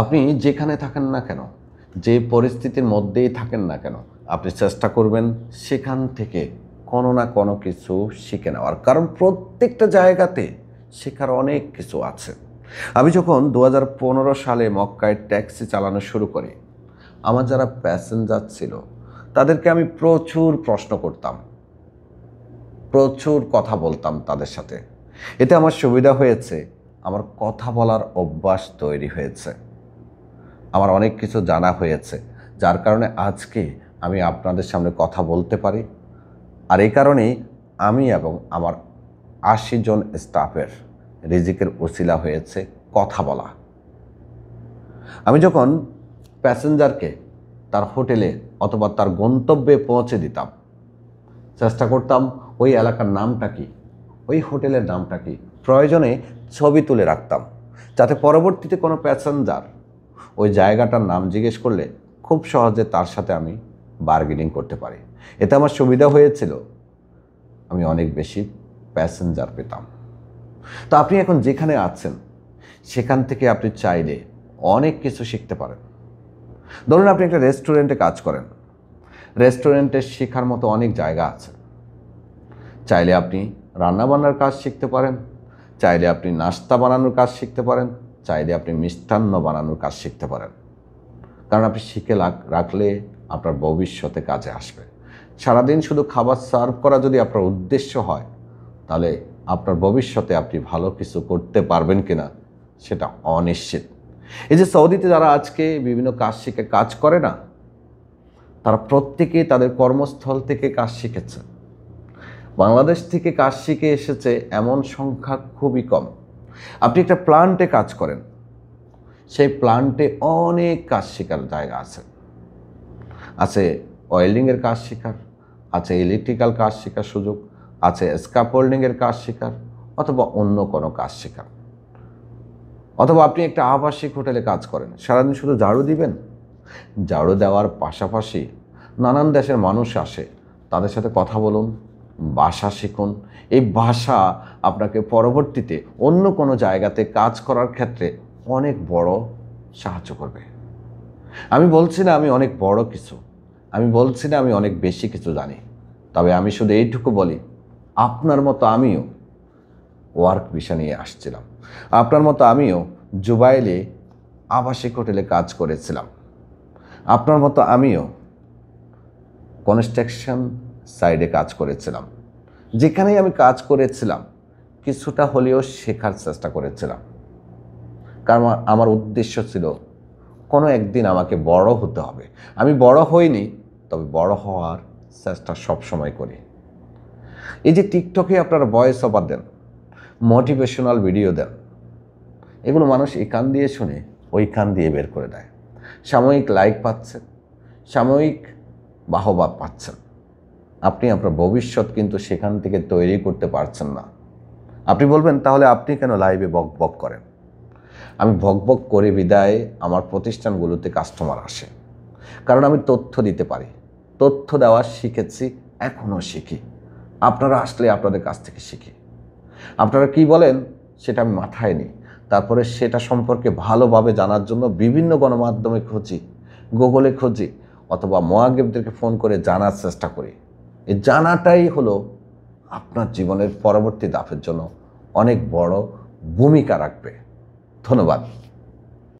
আপনি যেখানে থাকেন না কেন, যে পরিস্থিতির মধ্যেই থাকেন না কেন, আপনি চেষ্টা করবেন সেখান থেকে কোনো না কোনো কিছু শিখে নেওয়ার। কারণ প্রত্যেকটা জায়গাতে শেখার অনেক কিছু আছে। আমি যখন 2015 সালে মক্কায় ট্যাক্সি চালানো শুরু করি, আমার যারা প্যাসেঞ্জার ছিল তাদেরকে আমি প্রচুর প্রশ্ন করতাম, প্রচুর কথা বলতাম তাদের সাথে। এতে আমার সুবিধা হয়েছে, আমার কথা বলার অভ্যাস তৈরি হয়েছে, আমার অনেক কিছু জানা হয়েছে, যার কারণে আজকে আমি আপনাদের সামনে কথা বলতে পারি। আর এই কারণেই আমি এবং আমার 80 জন স্টাফের রিজিকের ওসিলা হয়েছে কথা বলা। আমি যখন প্যাসেঞ্জারকে তার হোটেলে অথবা তার গন্তব্যে পৌঁছে দিতাম, চেষ্টা করতাম ওই এলাকার নামটা কি, ওই হোটেলের নামটা কি, প্রয়োজনে ছবি তুলে রাখতাম, যাতে পরবর্তীতে কোনো প্যাসেঞ্জার ওই জায়গাটার নাম জিজ্ঞেস করলে খুব সহজে তার সাথে আমি বার্গেনিং করতে পারি। এতে আমার সুবিধা হয়েছিল, আমি অনেক বেশি প্যাসেঞ্জার পেতাম। তো আপনি এখন যেখানে আছেন সেখান থেকে আপনি চাইলে অনেক কিছু শিখতে পারেন। ধরুন আপনি একটা রেস্টুরেন্টে কাজ করেন, রেস্টুরেন্টে শেখার মতো অনেক জায়গা আছে। চাইলে আপনি রান্নাবান্নার কাজ শিখতে পারেন, চাইলে আপনি নাস্তা বানানোর কাজ শিখতে পারেন, চাইলে আপনি মিষ্টান্ন বানানোর কাজ শিখতে পারেন। কারণ আপনি শিখে রাখলে আপনার ভবিষ্যতে কাজে আসবে। সারাদিন শুধু খাবার সার্ভ করা যদি আপনার উদ্দেশ্য হয়, তাহলে আপনার ভবিষ্যতে আপনি ভালো কিছু করতে পারবেন কিনা সেটা অনিশ্চিত। এই যে সৌদিতে যারা আজকে বিভিন্ন কাজ শিখে কাজ করে না, তারা প্রত্যেকেই তাদের কর্মস্থল থেকে কাজ শিখেছে। বাংলাদেশ থেকে কাজ শিখে এসেছে এমন সংখ্যা খুবই কম। আপনি একটা প্লান্টে কাজ করেন, সেই প্লান্টে অনেক কাজ শেখার জায়গা আছে। আছে ওয়েল্ডিংয়ের কাজ শেখার, আছে ইলেকট্রিক্যাল কাজ শেখার সুযোগ, আছে স্ক্যাফোল্ডিংয়ের কাজ শেখার, অথবা অন্য কোনো কাজ শেখার। অথবা আপনি একটা আবাসিক হোটেলে কাজ করেন, সারাদিন শুধু ঝাড়ু দিবেন। ঝাড়ু দেওয়ার পাশাপাশি নানান দেশের মানুষ আসে, তাদের সাথে কথা বলুন, ভাষা শিখুন। এই ভাষা আপনাকে পরবর্তীতে অন্য কোনো জায়গাতে কাজ করার ক্ষেত্রে অনেক বড় সাহায্য করবে। আমি বলছি না আমি অনেক বড় কিছু, আমি বলছি না আমি অনেক বেশি কিছু জানি, তবে আমি শুধু এইটুকু বলি, আপনার মতো আমিও ওয়ার্ক ভিসা নিয়ে আসছিলাম, আপনার মতো আমিও জুবাইলে আবাসিক হোটেলে কাজ করেছিলাম, আপনার মতো আমিও কনস্ট্রাকশন সাইডে কাজ করেছিলাম। যেখানেই আমি কাজ করেছিলাম কিছুটা হলেও শেখার চেষ্টা করেছিলাম, কারণ আমার উদ্দেশ্য ছিল কোনো একদিন আমাকে বড় হতে হবে। আমি বড় হইনি, তবে বড় হওয়ার চেষ্টা সবসময় করি। এই যে টিকটকে আপনারা ভয়েস ওভার দেন, মোটিভেশনাল ভিডিও দেন, এগুলো মানুষ এই কান দিয়ে শুনে ওই কান দিয়ে বের করে দেয়। সাময়িক লাইক পাচ্ছেন, সাময়িক বাহবা পাচ্ছেন, আপনি আপনার ভবিষ্যৎ কিন্তু সেখান থেকে তৈরি করতে পারছেন না। আপনি বলবেন তাহলে আপনি কেন লাইভে বক বক করেন? আমি বক বক করে বিদায় আমার প্রতিষ্ঠানগুলোতে কাস্টমার আসে, কারণ আমি তথ্য দিতে পারি, তথ্য দেওয়া শিখেছি, এখনও শিখি। আপনারা আসলে আপনাদের কাছ থেকে শিখি। আপনারা কি বলেন সেটা আমি মাথায় নিই, তারপরে সেটা সম্পর্কে ভালোভাবে জানার জন্য বিভিন্ন গণমাধ্যমে খুঁজি, গুগলে খুঁজি, অথবা মুআজ্জিবদেরকে ফোন করে জানার চেষ্টা করি। এই জানাটাই হলো আপনার জীবনের পরবর্তী ধাপের জন্য অনেক বড় ভূমিকা রাখবে। ধন্যবাদ।